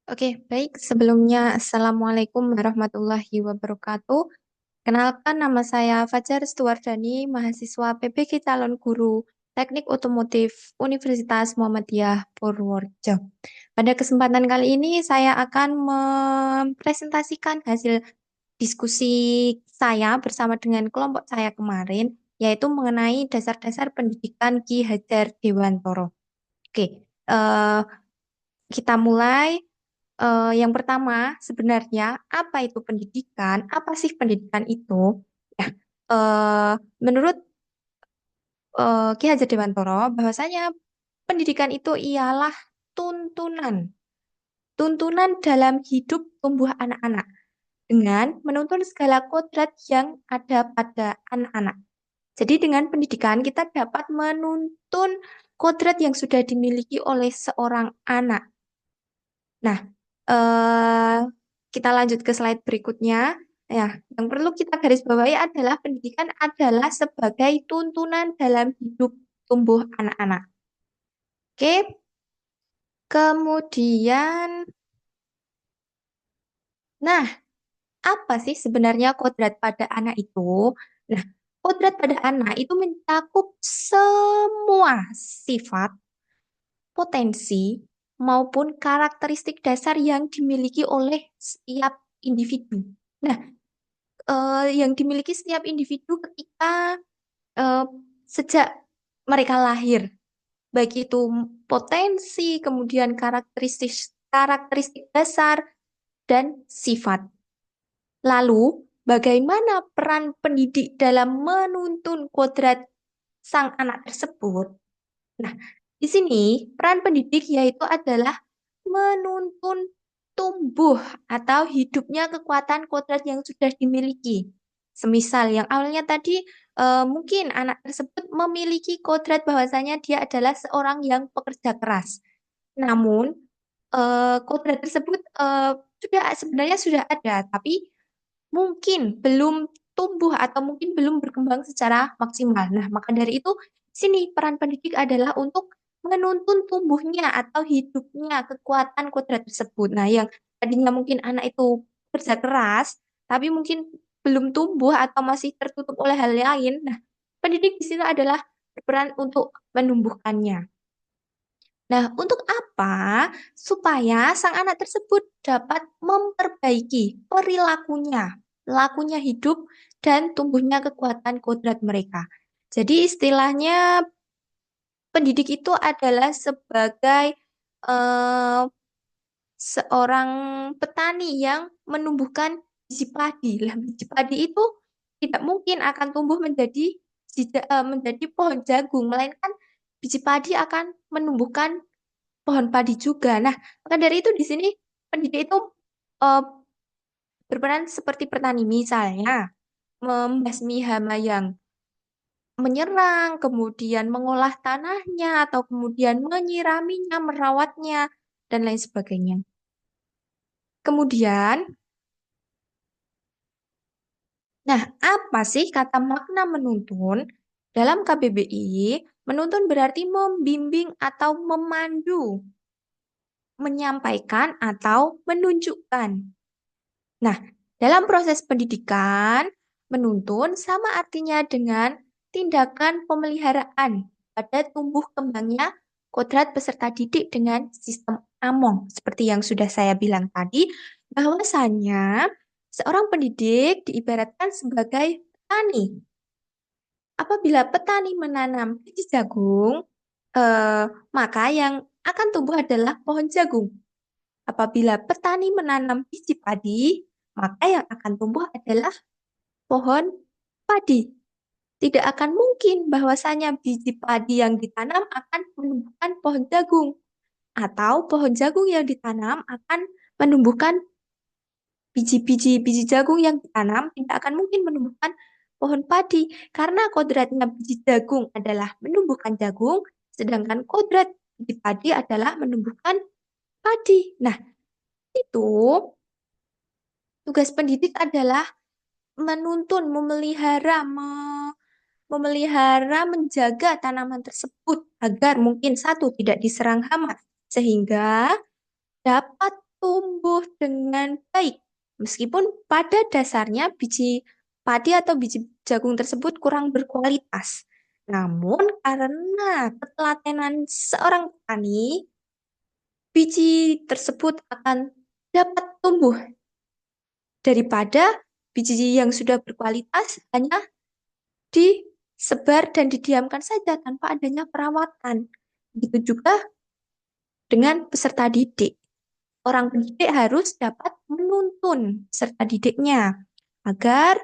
Oke, baik. Sebelumnya, Assalamualaikum warahmatullahi wabarakatuh. Kenalkan, nama saya Fajar Stuardani, mahasiswa PPG Calon Guru Teknik Otomotif Universitas Muhammadiyah Purworejo. Pada kesempatan kali ini, saya akan mempresentasikan hasil diskusi saya bersama dengan kelompok saya kemarin, yaitu mengenai dasar-dasar pendidikan Ki Hajar Dewantoro. Oke, kita mulai. Yang pertama, sebenarnya apa itu pendidikan? Apa sih pendidikan itu? Ya, eh, menurut Ki Hajar Dewantoro, bahwasanya pendidikan itu ialah tuntunan, tuntunan dalam hidup tumbuh anak-anak dengan menuntun segala kodrat yang ada pada anak-anak. Jadi dengan pendidikan kita dapat menuntun kodrat yang sudah dimiliki oleh seorang anak. Nah, eh, kita lanjut ke slide berikutnya. Ya, yang perlu kita garis bawahi adalah pendidikan adalah sebagai tuntunan dalam hidup tumbuh anak-anak. Oke, kemudian, nah, apa sih sebenarnya kodrat pada anak itu? Nah, kodrat pada anak itu mencakup semua sifat, potensi, maupun karakteristik dasar yang dimiliki oleh setiap individu. Nah, yang dimiliki setiap individu ketika eh, sejak mereka lahir, baik itu potensi, kemudian karakteristik karakteristik dasar dan sifat. Lalu, bagaimana peran pendidik dalam menuntun kodrat sang anak tersebut? Nah, di sini peran pendidik yaitu adalah menuntun tumbuh atau hidupnya kekuatan kodrat yang sudah dimiliki. Semisal yang awalnya tadi mungkin anak tersebut memiliki kodrat bahwasanya dia adalah seorang yang pekerja keras. Namun kodrat tersebut sebenarnya sudah ada, tapi mungkin belum tumbuh atau mungkin belum berkembang secara maksimal. Nah, maka dari itu, sini peran pendidik adalah untuk menuntun tumbuhnya atau hidupnya kekuatan kodrat tersebut. Nah, yang tadinya mungkin anak itu kerja keras, tapi mungkin belum tumbuh atau masih tertutup oleh hal lain. Nah, pendidik di sini adalah berperan untuk menumbuhkannya. Nah, untuk apa? Supaya sang anak tersebut dapat memperbaiki perilakunya, lakunya hidup, dan tumbuhnya kekuatan kodrat mereka. Jadi istilahnya pendidik itu adalah sebagai eh, seorang petani yang menumbuhkan biji padi. Lah, biji padi itu tidak mungkin akan tumbuh menjadi pohon jagung, melainkan biji padi akan menumbuhkan pohon padi juga. Nah, maka dari itu di sini pendidik itu eh, berperan seperti petani, misalnya membasmi hama yang menyerang, kemudian mengolah tanahnya, atau kemudian menyiraminya, merawatnya, dan lain sebagainya. Kemudian, nah, apa sih kata makna menuntun? Dalam KBBI, menuntun berarti membimbing atau memandu, menyampaikan atau menunjukkan. Nah, dalam proses pendidikan, menuntun sama artinya dengan tindakan pemeliharaan pada tumbuh kembangnya kodrat peserta didik dengan sistem AMONG. Seperti yang sudah saya bilang tadi, bahwasanya seorang pendidik diibaratkan sebagai petani. Apabila petani menanam biji jagung, eh, maka yang akan tumbuh adalah pohon jagung. Apabila petani menanam biji padi, maka yang akan tumbuh adalah pohon padi. Tidak akan mungkin bahwasanya biji padi yang ditanam akan menumbuhkan pohon jagung, atau pohon jagung yang ditanam akan menumbuhkan biji jagung yang ditanam tidak akan mungkin menumbuhkan pohon padi, karena kodratnya biji jagung adalah menumbuhkan jagung, sedangkan kodrat biji padi adalah menumbuhkan padi. Nah, itu tugas pendidik adalah menuntun, memelihara, menjaga tanaman tersebut agar mungkin satu tidak diserang hama, sehingga dapat tumbuh dengan baik. Meskipun pada dasarnya biji padi atau biji jagung tersebut kurang berkualitas. Namun karena ketelatenan seorang petani, biji tersebut akan dapat tumbuh daripada biji yang sudah berkualitas hanya disebar dan didiamkan saja tanpa adanya perawatan. Begitu juga dengan peserta didik. Orang pendidik harus dapat menuntun peserta didiknya agar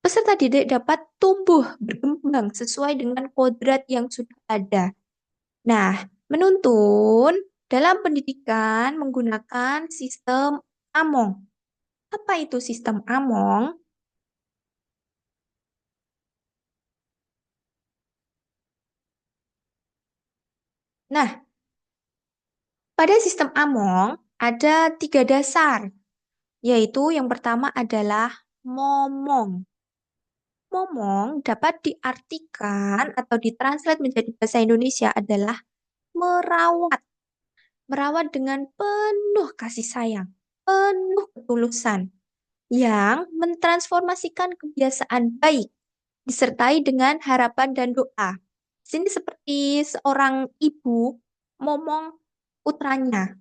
peserta didik dapat tumbuh berkembang sesuai dengan kodrat yang sudah ada. Nah, menuntun dalam pendidikan menggunakan sistem Among. Apa itu sistem Among? Nah, pada sistem Among ada tiga dasar, yaitu yang pertama adalah momong. Momong dapat diartikan atau ditranslate menjadi bahasa Indonesia adalah merawat. Merawat dengan penuh kasih sayang, penuh ketulusan, yang mentransformasikan kebiasaan baik, disertai dengan harapan dan doa. Sini seperti seorang ibu momong putranya.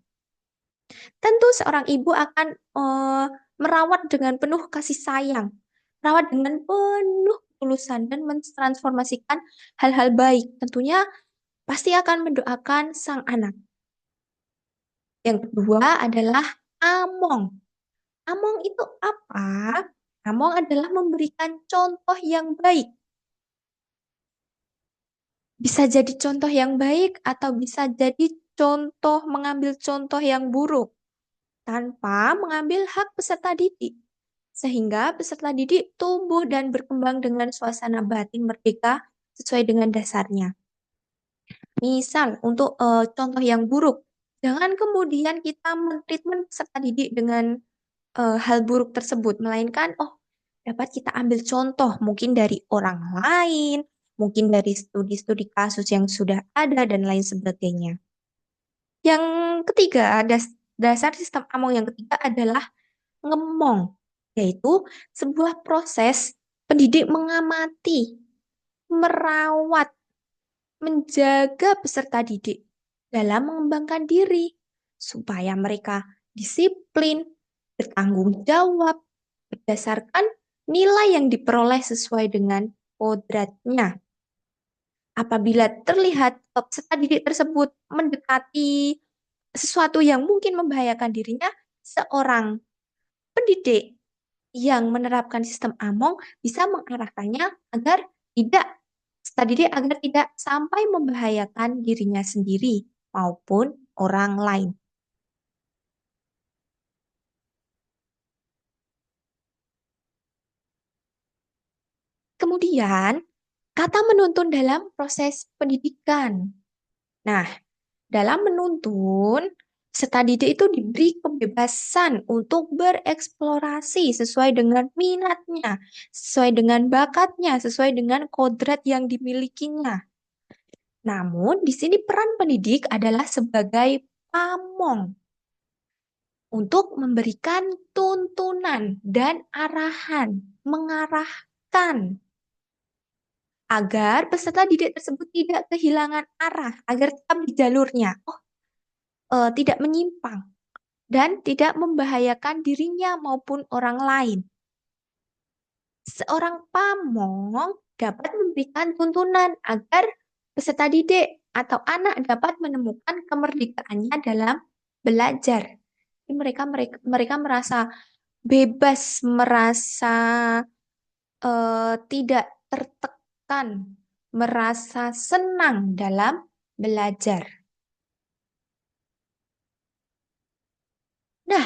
Tentu seorang ibu akan merawat dengan penuh kasih sayang, merawat dengan penuh ketulusan dan mentransformasikan hal-hal baik. Tentunya pasti akan mendoakan sang anak. Yang kedua adalah among. Among itu apa? Among adalah memberikan contoh yang baik. Bisa jadi contoh yang baik atau bisa jadi mengambil contoh yang buruk tanpa mengambil hak peserta didik. Sehingga peserta didik tumbuh dan berkembang dengan suasana batin merdeka sesuai dengan dasarnya. Misal, untuk contoh yang buruk, jangan kemudian kita mentreatment peserta didik dengan hal buruk tersebut, melainkan, oh, dapat kita ambil contoh mungkin dari orang lain, mungkin dari studi-studi kasus yang sudah ada, dan lain sebagainya. Yang ketiga, dasar sistem Among yang ketiga adalah ngemong, yaitu sebuah proses pendidik mengamati, merawat, menjaga peserta didik dalam mengembangkan diri supaya mereka disiplin, bertanggung jawab berdasarkan nilai yang diperoleh sesuai dengan kodratnya. Apabila terlihat peserta didik tersebut mendekati sesuatu yang mungkin membahayakan dirinya, seorang pendidik yang menerapkan sistem Among bisa mengarahkannya agar tidak peserta didik agar tidak sampai membahayakan dirinya sendiri maupun orang lain. Kemudian, kata menuntun dalam proses pendidikan. Nah, dalam menuntun, peserta didik itu diberi kebebasan untuk bereksplorasi sesuai dengan minatnya, sesuai dengan bakatnya, sesuai dengan kodrat yang dimilikinya. Namun, di sini peran pendidik adalah sebagai pamong untuk memberikan tuntunan dan arahan, mengarahkan agar peserta didik tersebut tidak kehilangan arah, agar tetap di jalurnya, tidak menyimpang dan tidak membahayakan dirinya maupun orang lain. Seorang pamong dapat memberikan tuntunan agar peserta didik atau anak dapat menemukan kemerdekaannya dalam belajar. Mereka merasa bebas, merasa tidak tertekan, merasa senang dalam belajar. Nah,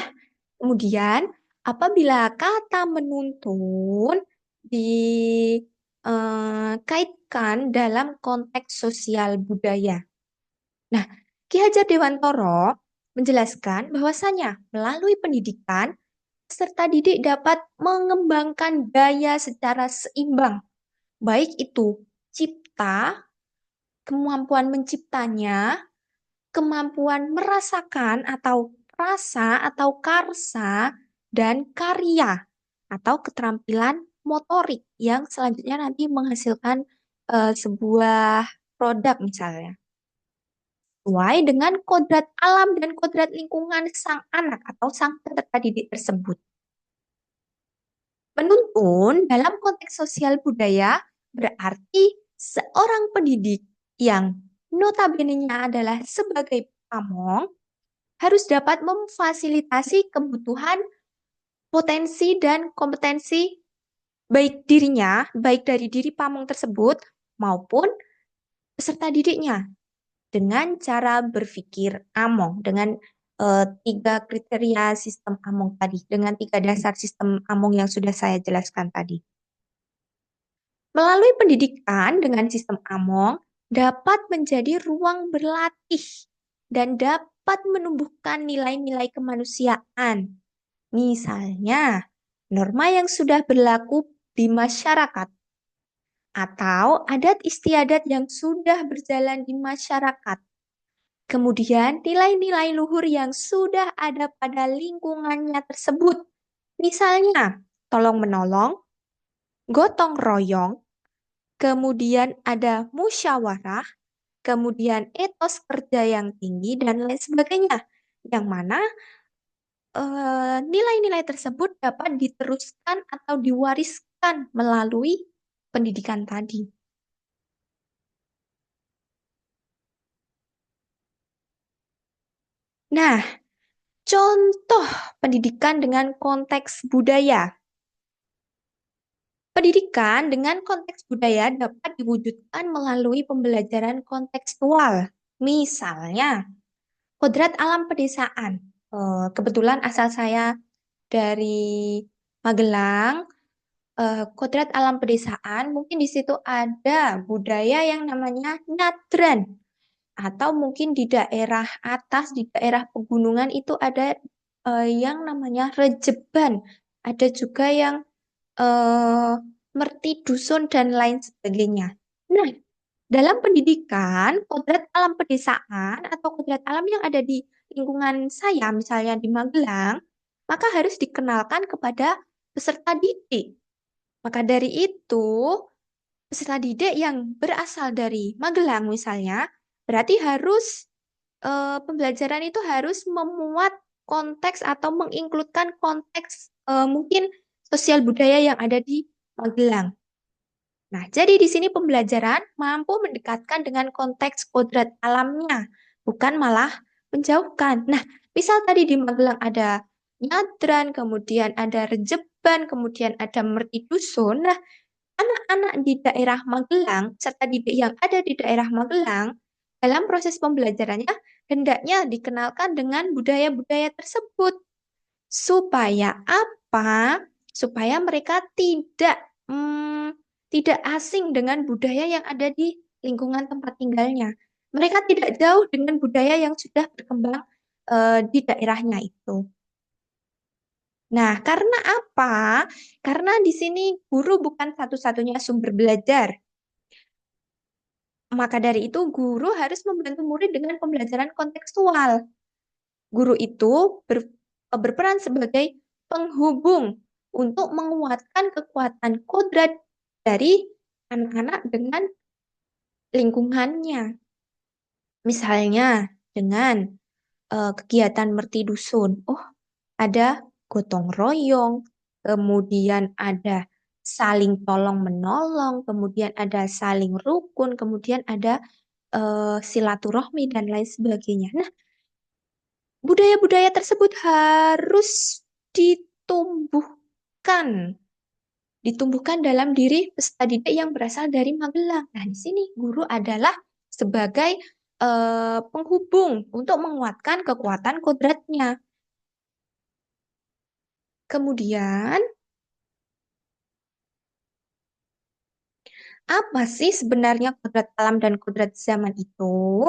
kemudian apabila kata menuntun dikaitkan dalam konteks sosial budaya. Nah, Ki Hajar Dewantoro menjelaskan bahwasanya melalui pendidikan, peserta didik dapat mengembangkan daya secara seimbang, baik itu cipta, kemampuan menciptanya, kemampuan merasakan atau rasa atau karsa, dan karya atau keterampilan motorik yang selanjutnya nanti menghasilkan sebuah produk misalnya. Sesuai dengan kodrat alam dan kodrat lingkungan sang anak atau sang peserta didik tersebut. Menuntun dalam konteks sosial budaya berarti seorang pendidik yang notabene-nya adalah sebagai pamong harus dapat memfasilitasi kebutuhan, potensi, dan kompetensi baik dirinya, baik dari diri pamong tersebut maupun peserta didiknya dengan cara berpikir among, dengan tiga kriteria sistem among tadi, dengan tiga dasar sistem among yang sudah saya jelaskan tadi. Melalui pendidikan dengan sistem among dapat menjadi ruang berlatih dan dapat menumbuhkan nilai-nilai kemanusiaan. Misalnya, norma yang sudah berlaku di masyarakat atau adat istiadat yang sudah berjalan di masyarakat. Kemudian, nilai-nilai luhur yang sudah ada pada lingkungannya tersebut. Misalnya, tolong menolong, gotong royong, kemudian ada musyawarah, kemudian etos kerja yang tinggi, dan lain sebagainya. Yang mana nilai-nilai tersebut dapat diteruskan atau diwariskan melalui pendidikan tadi. Nah, contoh pendidikan dengan konteks budaya. Pendidikan dengan konteks budaya dapat diwujudkan melalui pembelajaran kontekstual. Misalnya, kodrat alam pedesaan. Kebetulan asal saya dari Magelang, kodrat alam pedesaan, mungkin di situ ada budaya yang namanya nyadran. Atau mungkin di daerah atas, di daerah pegunungan itu ada yang namanya rejeban. Ada juga yang merti dusun dan lain sebagainya. Nah, dalam pendidikan, kodrat alam pedesaan atau kodrat alam yang ada di lingkungan saya, misalnya di Magelang, maka harus dikenalkan kepada peserta didik. Maka dari itu, peserta didik yang berasal dari Magelang misalnya, berarti harus pembelajaran itu harus memuat konteks atau menginkludkan konteks mungkin sosial budaya yang ada di Magelang. Nah, jadi di sini pembelajaran mampu mendekatkan dengan konteks kodrat alamnya, bukan malah menjauhkan. Nah, misal tadi di Magelang ada nyadran, kemudian ada rejeban, kemudian ada merti dusun. Nah, anak-anak di daerah Magelang, serta didik yang ada di daerah Magelang, dalam proses pembelajarannya hendaknya dikenalkan dengan budaya-budaya tersebut. Supaya apa? Supaya mereka tidak asing dengan budaya yang ada di lingkungan tempat tinggalnya. Mereka tidak jauh dengan budaya yang sudah berkembang di daerahnya itu. Nah, karena apa? Karena di sini guru bukan satu-satunya sumber belajar. Maka dari itu, guru harus membantu murid dengan pembelajaran kontekstual. Guru itu berperan sebagai penghubung untuk menguatkan kekuatan kodrat dari anak-anak dengan lingkungannya. Misalnya dengan kegiatan merti dusun. Oh, ada gotong royong, kemudian ada saling tolong menolong, kemudian ada saling rukun, kemudian ada silaturahmi dan lain sebagainya. Nah, budaya-budaya tersebut harus ditumbuhkan, ditumbuhkan dalam diri peserta didik yang berasal dari Magelang. Nah, di sini guru adalah sebagai penghubung untuk menguatkan kekuatan kodratnya. Kemudian, apa sih sebenarnya kodrat alam dan kodrat zaman itu?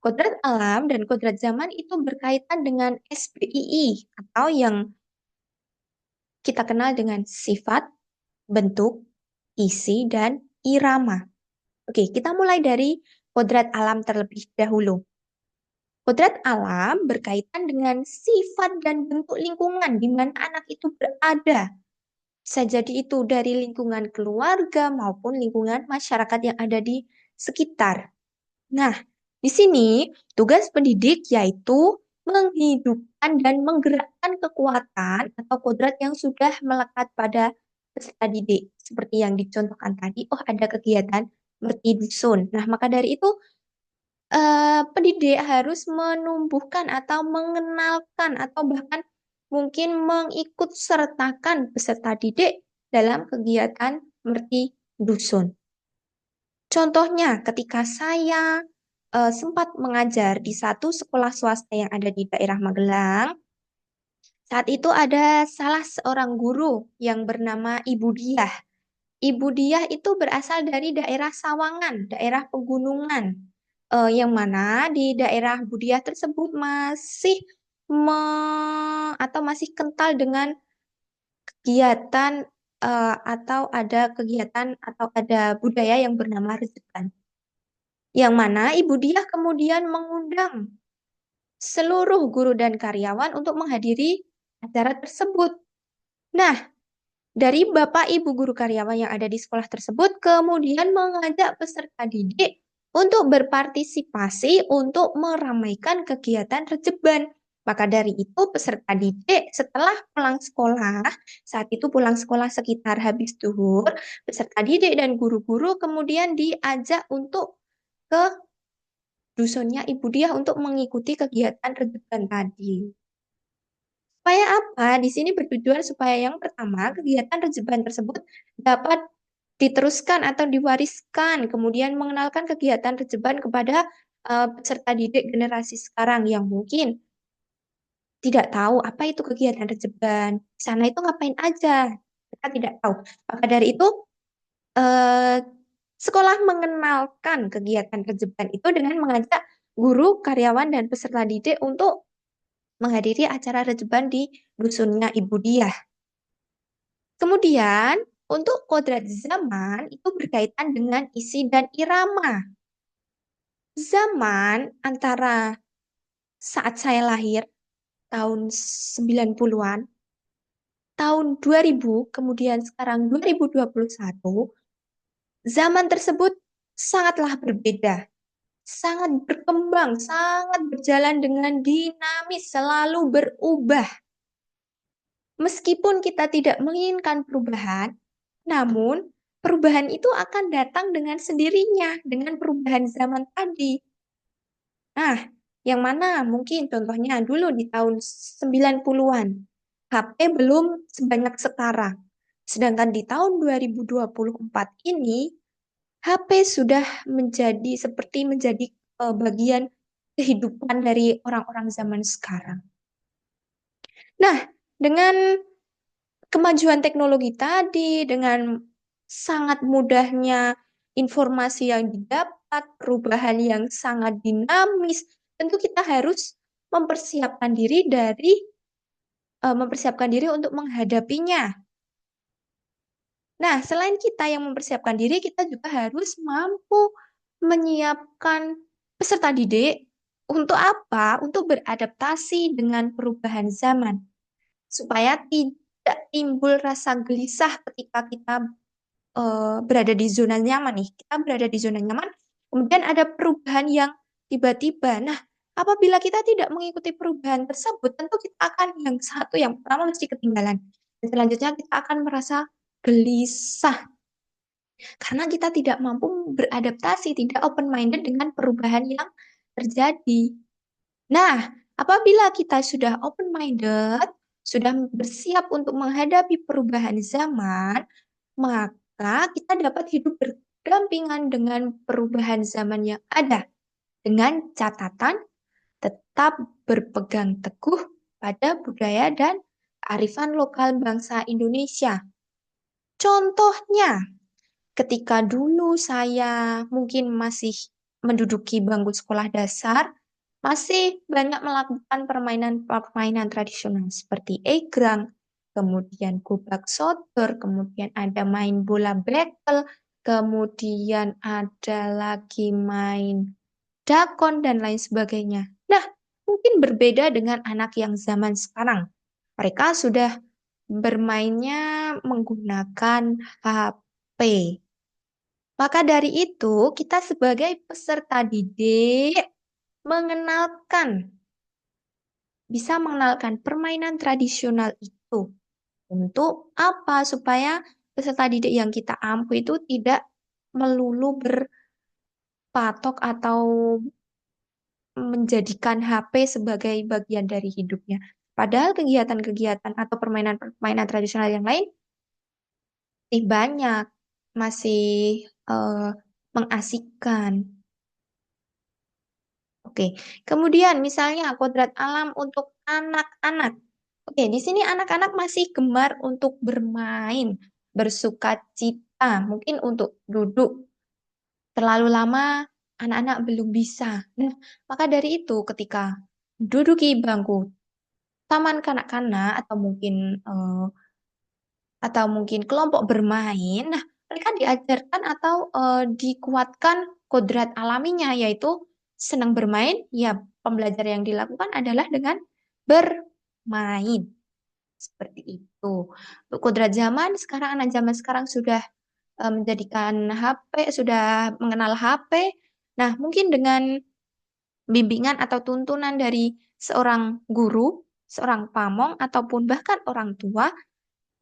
Kodrat alam dan kodrat zaman itu berkaitan dengan SBII atau yang kita kenal dengan sifat, bentuk, isi, dan irama. Oke, kita mulai dari kodrat alam terlebih dahulu. Kodrat alam berkaitan dengan sifat dan bentuk lingkungan di mana anak itu berada. Bisa jadi itu dari lingkungan keluarga maupun lingkungan masyarakat yang ada di sekitar. Nah, di sini tugas pendidik yaitu menghidupkan dan menggerakkan kekuatan atau kodrat yang sudah melekat pada peserta didik. Seperti yang dicontohkan tadi, oh ada kegiatan merti dusun. Nah, maka dari itu pendidik harus menumbuhkan atau mengenalkan atau bahkan mungkin mengikut sertakan peserta didik dalam kegiatan merti dusun. Contohnya, ketika saya sempat mengajar di satu sekolah swasta yang ada di daerah Magelang, saat itu ada salah seorang guru yang bernama Ibu Diah. Ibu Diah itu berasal dari daerah Sawangan, daerah pegunungan, yang mana di daerah Bu Diah tersebut masih atau masih kental dengan kegiatan atau ada kegiatan atau ada budaya yang bernama rejekan. Yang mana Ibu Diah kemudian mengundang seluruh guru dan karyawan untuk menghadiri acara tersebut. Nah, dari Bapak Ibu guru karyawan yang ada di sekolah tersebut kemudian mengajak peserta didik untuk berpartisipasi untuk meramaikan kegiatan rejeban. Maka dari itu peserta didik setelah pulang sekolah, saat itu pulang sekolah sekitar habis zuhur, peserta didik dan guru-guru kemudian diajak untuk ke dusunnya Ibu Diah untuk mengikuti kegiatan rejeban tadi. Supaya apa? Di sini bertujuan supaya yang pertama, kegiatan rejeban tersebut dapat diteruskan atau diwariskan, kemudian mengenalkan kegiatan rejeban kepada peserta didik generasi sekarang yang mungkin tidak tahu apa itu kegiatan rejeban. Di sana itu ngapain aja? Mereka tidak tahu. Maka dari itu, eh, sekolah mengenalkan kegiatan rejeban itu dengan mengajak guru, karyawan, dan peserta didik untuk menghadiri acara rejeban di dusunnya Ibu Diah. Kemudian, untuk kodrat zaman itu berkaitan dengan isi dan irama. Zaman antara saat saya lahir, tahun 90-an, tahun 2000, kemudian sekarang 2021, zaman tersebut sangatlah berbeda, sangat berkembang, sangat berjalan dengan dinamis, selalu berubah. Meskipun kita tidak menginginkan perubahan, namun perubahan itu akan datang dengan sendirinya, dengan perubahan zaman tadi. Nah, yang mana mungkin contohnya dulu di tahun 90-an, HP belum sebanyak sekarang. Sedangkan di tahun 2024 ini, HP sudah seperti menjadi bagian kehidupan dari orang-orang zaman sekarang. Nah, dengan kemajuan teknologi tadi, dengan sangat mudahnya informasi yang didapat, perubahan yang sangat dinamis, tentu kita harus mempersiapkan diri untuk menghadapinya. Nah, selain kita yang mempersiapkan diri, kita juga harus mampu menyiapkan peserta didik untuk apa? Untuk beradaptasi dengan perubahan zaman supaya tidak timbul rasa gelisah ketika kita berada di zona nyaman nih. Kita berada di zona nyaman, kemudian ada perubahan yang tiba-tiba. Nah, apabila kita tidak mengikuti perubahan tersebut, tentu kita akan yang pertama mesti ketinggalan. Dan selanjutnya kita akan merasa gelisah karena kita tidak mampu beradaptasi, tidak open-minded dengan perubahan yang terjadi. Nah, apabila kita sudah open-minded, sudah bersiap untuk menghadapi perubahan zaman, maka kita dapat hidup berdampingan dengan perubahan zaman yang ada. Dengan catatan tetap berpegang teguh pada budaya dan kearifan lokal bangsa Indonesia. Contohnya, ketika dulu saya mungkin masih menduduki bangku sekolah dasar, masih banyak melakukan permainan-permainan tradisional seperti egrang, kemudian gobak sodor, kemudian ada main bola bekel, kemudian ada lagi main dakon dan lain sebagainya. Nah, mungkin berbeda dengan anak yang zaman sekarang. Mereka sudah bermainnya menggunakan HP. Maka dari itu, kita sebagai peserta didik mengenalkan, bisa mengenalkan permainan tradisional itu. Untuk apa? Supaya peserta didik yang kita ampu itu tidak melulu berpatok atau menjadikan HP sebagai bagian dari hidupnya. Padahal kegiatan-kegiatan atau permainan-permainan tradisional yang lain masih banyak, masih eh, mengasihkan. Oke, kemudian misalnya kodrat alam untuk anak-anak. Oke, di sini anak-anak masih gemar untuk bermain, bersuka cita, mungkin untuk duduk terlalu lama, anak-anak belum bisa. Nah, maka dari itu ketika duduki bangku taman kanak-kanak atau mungkin kelompok bermain, nah mereka diajarkan atau dikuatkan kodrat alaminya, yaitu senang bermain. Ya, pembelajaran yang dilakukan adalah dengan bermain. Seperti itu. Untuk kodrat zaman, sekarang anak zaman sekarang sudah menjadikan HP, sudah mengenal HP. Nah, mungkin dengan bimbingan atau tuntunan dari seorang guru, seorang pamong, ataupun bahkan orang tua,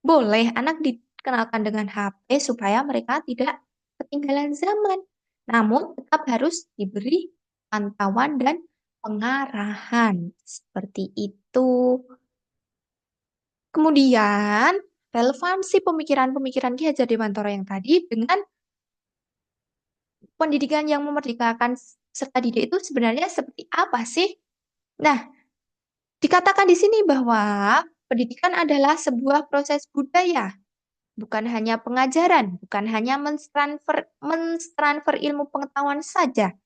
boleh anak dikenalkan dengan HP supaya mereka tidak ketinggalan zaman. Namun tetap harus diberi pantauan dan pengarahan. Seperti itu. Kemudian, relevansi pemikiran-pemikiran Ki Hajar Dewantara yang tadi dengan pendidikan yang memerdekakan serta didik itu sebenarnya seperti apa sih? Nah, dikatakan di sini bahwa pendidikan adalah sebuah proses budaya, bukan hanya pengajaran, bukan hanya mentransfer ilmu pengetahuan saja.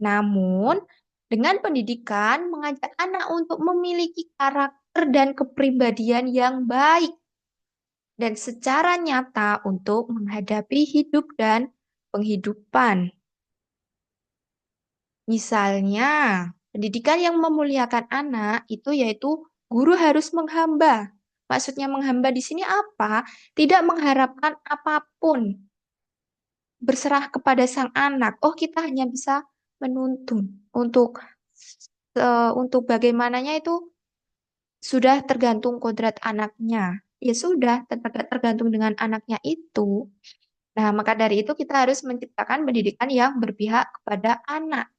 Namun, dengan pendidikan mengajak anak untuk memiliki karakter dan kepribadian yang baik dan secara nyata untuk menghadapi hidup dan penghidupan. Misalnya, pendidikan yang memuliakan anak itu yaitu guru harus menghamba. Maksudnya menghamba di sini apa? Tidak mengharapkan apapun, berserah kepada sang anak. Oh, kita hanya bisa menuntun untuk bagaimananya itu sudah tergantung kodrat anaknya. Ya sudah, tergantung dengan anaknya itu. Nah, maka dari itu kita harus menciptakan pendidikan yang berpihak kepada anak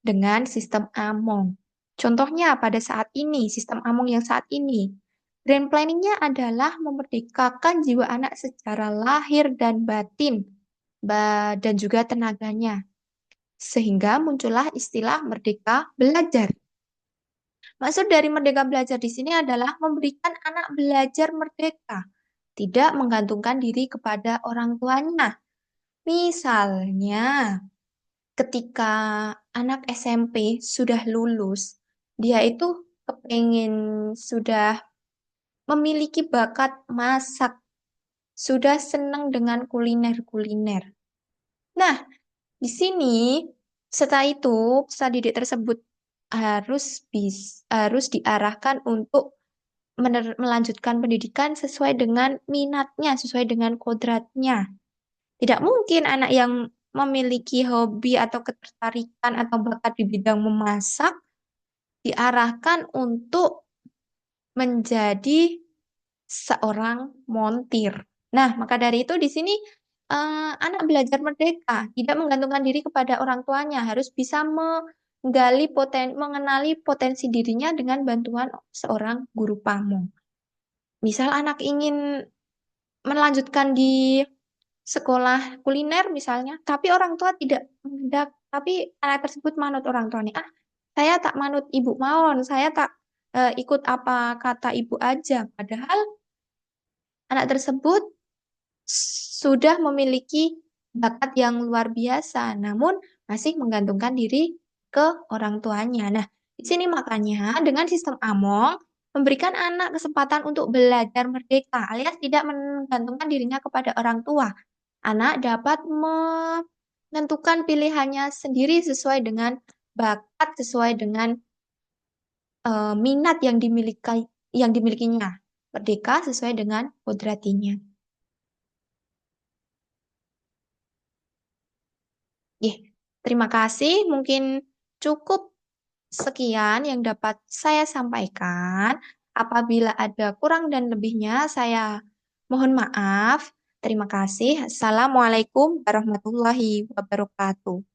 dengan sistem Among. Contohnya pada saat ini, sistem Among yang saat ini, grand planningnya adalah memerdekakan jiwa anak secara lahir dan batin, dan juga tenaganya. Sehingga muncullah istilah merdeka belajar. Maksud dari merdeka belajar di sini adalah memberikan anak belajar merdeka, tidak menggantungkan diri kepada orang tuanya. Misalnya, ketika anak SMP sudah lulus, dia itu kepengen sudah memiliki bakat masak, sudah senang dengan kuliner-kuliner. Nah, di sini setelah itu peserta didik tersebut harus diarahkan untuk melanjutkan pendidikan sesuai dengan minatnya, sesuai dengan kodratnya. Tidak mungkin anak yang memiliki hobi atau ketertarikan atau bakat di bidang memasak diarahkan untuk menjadi seorang montir. Nah, maka dari itu di sini anak belajar merdeka, tidak menggantungkan diri kepada orang tuanya, harus bisa mengenali potensi dirinya dengan bantuan seorang guru pamong. Misal anak ingin melanjutkan di sekolah kuliner misalnya, tapi orang tua tidak mengendak, tapi anak tersebut manut orang tuanya. Ah, saya tak manut ibu mawon, saya tak ikut apa kata ibu aja. Padahal anak tersebut sudah memiliki bakat yang luar biasa, namun masih menggantungkan diri ke orang tuanya. Nah, di sini makanya dengan sistem Among memberikan anak kesempatan untuk belajar merdeka, alias tidak menggantungkan dirinya kepada orang tua. Anak dapat menentukan pilihannya sendiri sesuai dengan bakat, sesuai dengan minat yang dimilikinya. Merdeka sesuai dengan kodratinya. Ih, terima kasih. Mungkin cukup sekian yang dapat saya sampaikan. Apabila ada kurang dan lebihnya, saya mohon maaf. Terima kasih. Assalamualaikum warahmatullahi wabarakatuh.